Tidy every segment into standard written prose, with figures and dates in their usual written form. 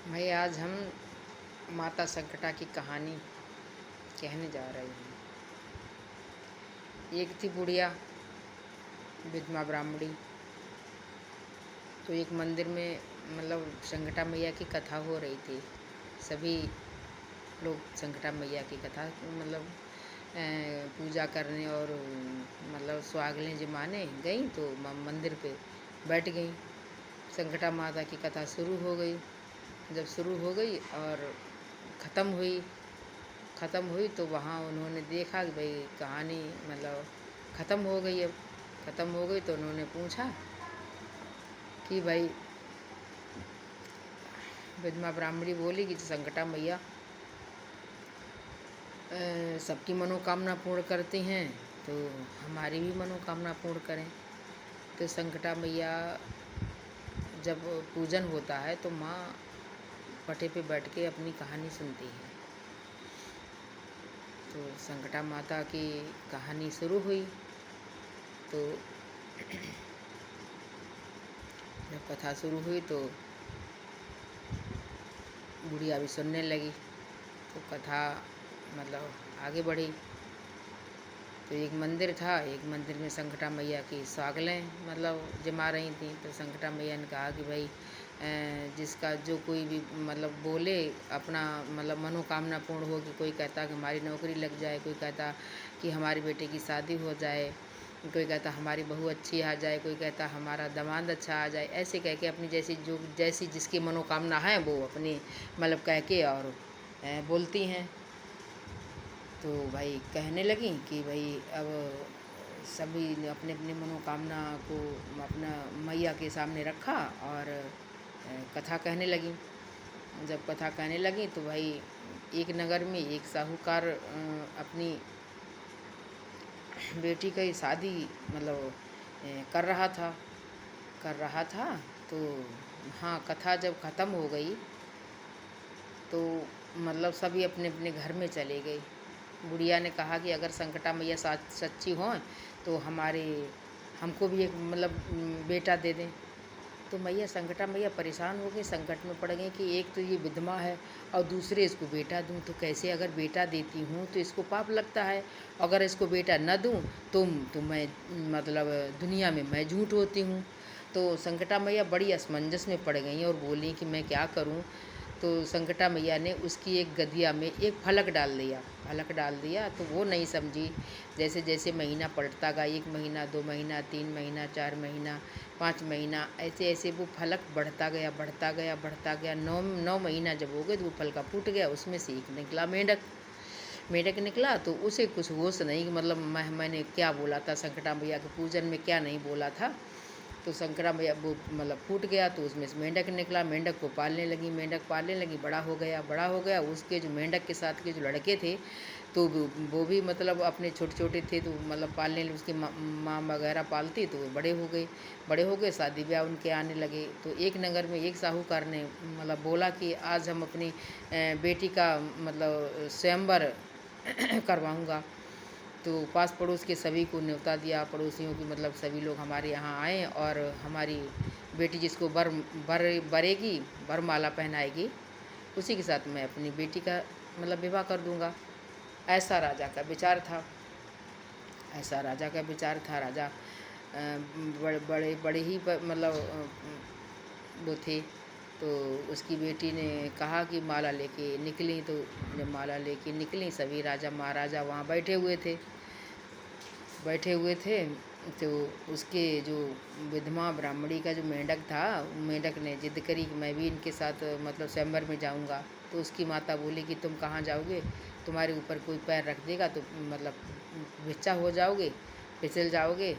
भाई आज हम माता संकटा की कहानी कहने जा रहे हैं। एक थी बुढ़िया विधवा ब्राह्मणी। तो एक मंदिर में संकटा मैया की कथा हो रही थी। सभी लोग संकटा मैया की कथा पूजा करने और सुहागलें जमाने गई तो मंदिर पे बैठ गई। संकटा माता की कथा शुरू हो गई। जब शुरू हो गई और ख़त्म हुई तो वहाँ उन्होंने देखा कि भाई कहानी ख़त्म हो गई। अब ख़त्म हो गई तो उन्होंने पूछा कि भाई, विधवा ब्राह्मणी बोली कि संकटा मैया सबकी मनोकामना पूर्ण करती हैं, तो हमारी भी मनोकामना पूर्ण करें। तो संकटा मैया जब पूजन होता है तो माँ पटे पे बैठ के अपनी कहानी सुनती है। तो संकटा माता की कहानी शुरू हुई। तो जब कथा शुरू हुई तो बुढ़िया भी सुनने लगी। तो कथा आगे बढ़ी। तो एक मंदिर था, एक मंदिर में संकटा मैया की स्वागलें जमा रही थी। तो संकटा मैया ने कहा कि भाई जिसका जो कोई भी बोले अपना मनोकामना पूर्ण हो। कि कोई कहता कि हमारी नौकरी लग जाए, कोई कहता कि हमारे बेटे की शादी हो जाए, कोई कहता हमारी बहू अच्छी आ जाए, कोई कहता हमारा दामाद अच्छा आ जाए। ऐसे कह के अपनी जैसी जिसकी मनोकामना है वो अपनी कह के और बोलती हैं। तो भाई कहने लगी कि भाई अब सभी ने अपने अपने मनोकामना को अपना मैया के सामने रखा और कथा कहने लगी। जब कथा कहने लगी तो भाई एक नगर में एक साहूकार अपनी बेटी की शादी कर रहा था। तो हाँ, कथा जब ख़त्म हो गई तो सभी अपने अपने घर में चले गए। बुढ़िया ने कहा कि अगर संकटा मैया सच्ची हों तो हमको भी एक बेटा दे दें। तो संकटा मैया परेशान हो गई, संकट में पड़ गई कि एक तो ये विधवा है और दूसरे इसको बेटा दूं तो कैसे। अगर बेटा देती हूँ तो इसको पाप लगता है, अगर इसको बेटा न दूं तो मैं दुनिया में मैं झूठ होती हूँ। तो संकटा मैया बड़ी असमंजस में पड़ गई और बोली कि मैं क्या करूँ। तो संकटा मैया ने उसकी एक गदिया में एक फलक डाल दिया। तो वो नहीं समझी। जैसे जैसे महीना पलटता गया, 1 महीना, 2 महीना, 3 महीना, 4 महीना, 5 महीना, ऐसे ऐसे वो फलक बढ़ता गया। 9 महीना जब हो गए तो वो फलका फूट गया। उसमें से एक निकला मेंढक निकला। तो उसे कुछ होश नहीं कि मैंने क्या बोला था, संकटा मैया के पूजन में क्या नहीं बोला था। तो संकटा मैया वो फूट गया। तो उसमें से मेंढक निकला। मेंढक को पालने लगी। बड़ा हो गया। उसके जो मेंढक के साथ के जो लड़के थे तो वो भी अपने छोटे छोटे थे। तो पालने उसकी माँ वगैरह पालती। तो वो बड़े हो गए, शादी ब्याह उनके आने लगे। तो एक नगर में एक साहूकार ने बोला कि आज हम अपनी बेटी का स्वयंवर करवाऊँगा। तो पास पड़ोस के सभी को न्योता दिया, पड़ोसियों की सभी लोग हमारे यहाँ आए और हमारी बेटी जिसको बरेगी, वरमाला पहनाएगी, उसी के साथ मैं अपनी बेटी का विवाह कर दूँगा। ऐसा राजा का विचार था। राजा बड़े ही वो थे। तो उसकी बेटी ने कहा कि माला लेके निकली। तो जब माला लेके निकली, सभी राजा महाराजा वहाँ बैठे हुए थे। तो उसके जो विधवा ब्राह्मणी का जो मेंढक था, मेंढक ने जिद करी कि मैं भी इनके साथ स्वयंवर में जाऊंगा। तो उसकी माता बोली कि तुम कहाँ जाओगे, तुम्हारे ऊपर कोई पैर रख देगा तो भिक्षा हो जाओगे, फिसल जाओगे,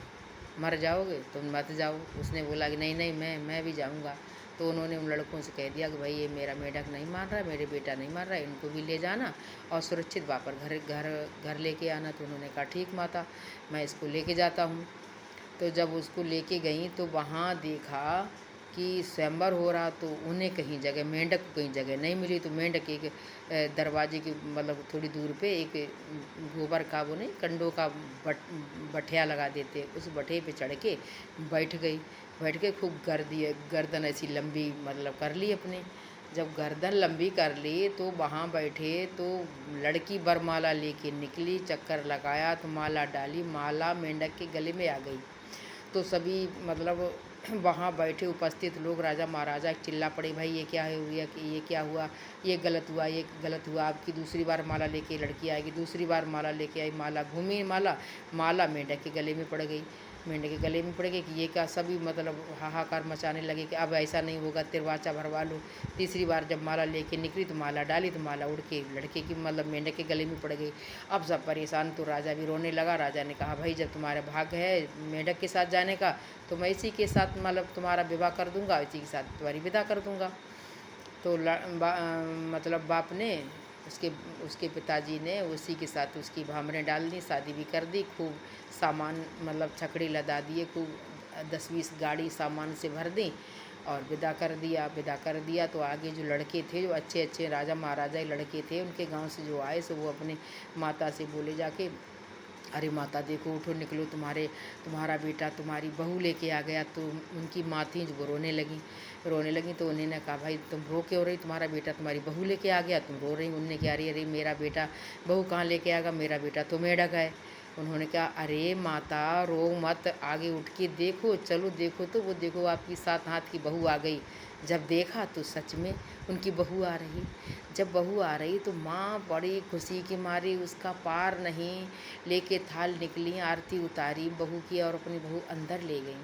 मर जाओगे, तुम मत जाओ। उसने बोला कि नहीं, मैं भी जाऊंगा। तो उन्होंने उन लड़कों से कह दिया कि भाई ये मेरा मेंढक नहीं मान रहा है, मेरे बेटा नहीं मान रहा है, इनको भी ले जाना और सुरक्षित वापस घर लेके आना। तो उन्होंने कहा ठीक माता, मैं इसको लेके जाता हूँ। तो जब उसको लेके गई तो वहाँ देखा कि स्वयंवर हो रहा। तो उन्हें कहीं जगह, मेंढक को कहीं जगह नहीं मिली। तो मेंढक एक दरवाजे की थोड़ी दूर पे एक गोबर का वो नहीं कंडों का बठिया लगा देते, उस बठे पे चढ़ के बैठ के खूब गर्दन ऐसी लंबी कर ली अपने। जब गर्दन लंबी कर ली तो वहाँ बैठे तो लड़की वरमाला लेके निकली, चक्कर लगाया तो माला डाली, माला मेंढक के गले में आ गई। तो सभी मतलब वहाँ बैठे उपस्थित लोग राजा महाराजा चिल्ला पड़े, भाई ये क्या है हुआ, कि ये क्या हुआ, ये गलत हुआ, ये गलत हुआ, आपकी दूसरी बार माला लेके लड़की आएगी। दूसरी बार माला लेके आई, माला घूमी, माला माला मेंढक के गले में पड़ गई। मेंढक के गले में पड़ गई कि ये क्या, सभी मतलब हाहाकार मचाने लगे कि अब ऐसा नहीं होगा, तिरवाचा भरवा लो। तीसरी बार जब माला लेके निकली तो माला डाली तो माला उड़ के लड़के की मतलब मेंढक के गले में पड़ गई। अब सब परेशान, तो राजा भी रोने लगा। राजा ने कहा, भाई जब तुम्हारा भाग्य है मेंढक के साथ जाने का तो मैं इसी के साथ मतलब तुम्हारा विवाह कर दूंगा, इसी के साथ तुम्हारी विदा कर दूंगा। तो मतलब बाप ने उसके उसके पिताजी ने उसी के साथ उसकी भामरें डाल दी, शादी भी कर दी। खूब सामान मतलब छकड़ी लदा दिए, खूब 10-20 गाड़ी सामान से भर दी और विदा कर दिया। विदा कर दिया तो आगे जो लड़के थे, जो अच्छे अच्छे राजा महाराजा लड़के थे, उनके गांव से जो आए, सो वो अपने माता से बोले जाके, अरे माता देखो, उठो निकलो, तुम्हारा बेटा तुम्हारी बहू लेके आ गया। तो उनकी माँ थी जो वो रोने लगी। तो उन्होंने कहा, भाई तुम रो क्यों रही, तुम्हारा बेटा तुम्हारी बहू लेके आ गया, तुम रो रही। उनने कहा, अरे मेरा बेटा बहू कहाँ लेके आएगा, मेरा बेटा तो मेढक है। उन्होंने कहा, अरे माता रो मत, आगे उठ के देखो, चलो देखो। तो वो देखो आपकी 7 हाथ की बहू आ गई। जब देखा तो सच में उनकी बहू आ रही। जब बहू आ रही तो माँ बड़ी खुशी के मारे उसका पार नहीं, लेके थाल निकली, आरती उतारी बहू की और अपनी बहू अंदर ले गई।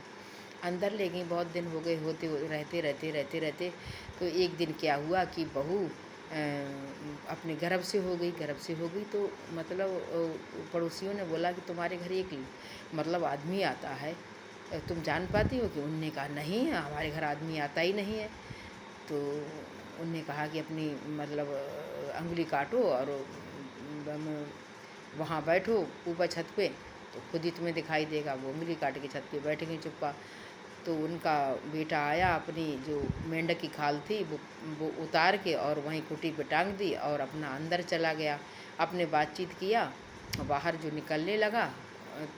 अंदर ले गई, बहुत दिन हो गए रहते। तो एक दिन क्या हुआ कि बहू अपने गर्भ से हो गई। तो मतलब पड़ोसियों ने बोला कि तुम्हारे घर एक मतलब आदमी आता है, तुम जान पाती हो कि? उनने कहा, नहीं हमारे घर आदमी आता ही नहीं है। तो उनने कहा कि अपनी मतलब अंगुली काटो और वहाँ बैठो ऊपर छत पे, तो खुद ही तुम्हें दिखाई देगा। वो उंगली काट के छत पे बैठ गई चुप्पा। तो उनका बेटा आया, अपनी जो मेंढक की खाल थी वो उतार के और वहीं कुटी पे टांग दी और अपना अंदर चला गया। अपने बातचीत किया, बाहर जो निकलने लगा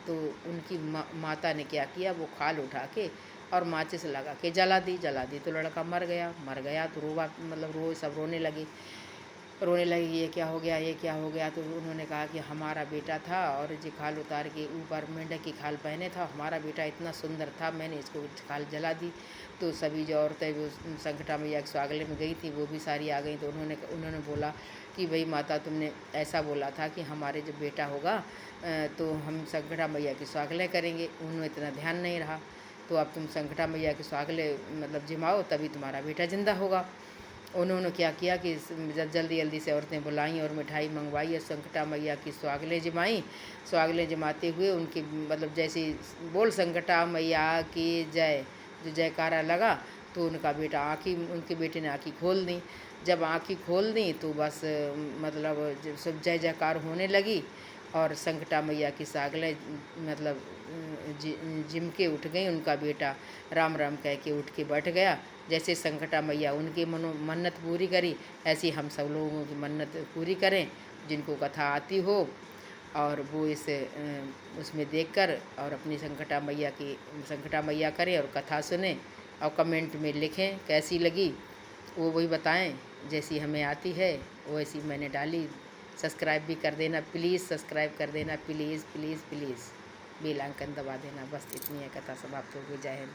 तो उनकी माता ने क्या किया, वो खाल उठा के और माचिस लगा के जला दी। तो लड़का मर गया। तो सब रोने लगे, ये क्या हो गया। तो उन्होंने कहा कि हमारा बेटा था और ये खाल उतार के ऊपर मेंढक की खाल पहने था, हमारा बेटा इतना सुंदर था, मैंने इसको खाल जला दी। तो सभी जो औरतें वो संकटा मैया के स्वागले में गई थी, वो भी सारी आ गई। तो उन्होंने बोला कि भाई माता, तुमने ऐसा बोला था कि हमारे जब बेटा होगा तो हम संकटा मैया की स्वागलें करेंगे, उन्होंने इतना ध्यान नहीं रहा। तो अब तुम संकटा मैया के स्वागले मतलब जिमाओ, तभी तुम्हारा बेटा जिंदा होगा। उन्होंने क्या किया कि जल्दी से औरतें बुलाईं और मिठाई मंगवाई और संकटा मैया की स्वागलें जिमाई। स्वागलें जमाते हुए उनके मतलब जैसे बोल संकटा मैया की जय, जो जयकारा लगा, तो उनके बेटे ने आँखें खोल दी। जब आँखें खोल दी तो बस मतलब सब जय जयकार होने लगी और संकटा मैया की सागलें मतलब जिम के उठ गई। उनका बेटा राम राम कह के उठ के बैठ गया। जैसे संकटा मैया उनकी मन्नत पूरी करी, ऐसी हम सब लोगों की मन्नत पूरी करें जिनको कथा आती हो, और वो उसमें देखकर और अपनी संकटा मैया करें और कथा सुने और कमेंट में लिखें कैसी लगी, वो वही बताएं। जैसी हमें आती है वैसी मैंने डाली। सब्सक्राइब भी कर देना प्लीज़, सब्सक्राइब कर देना प्लीज़। बेल आइकन दबा देना। बस इतनी है, कथा समाप्त हो गई। जय हिंद।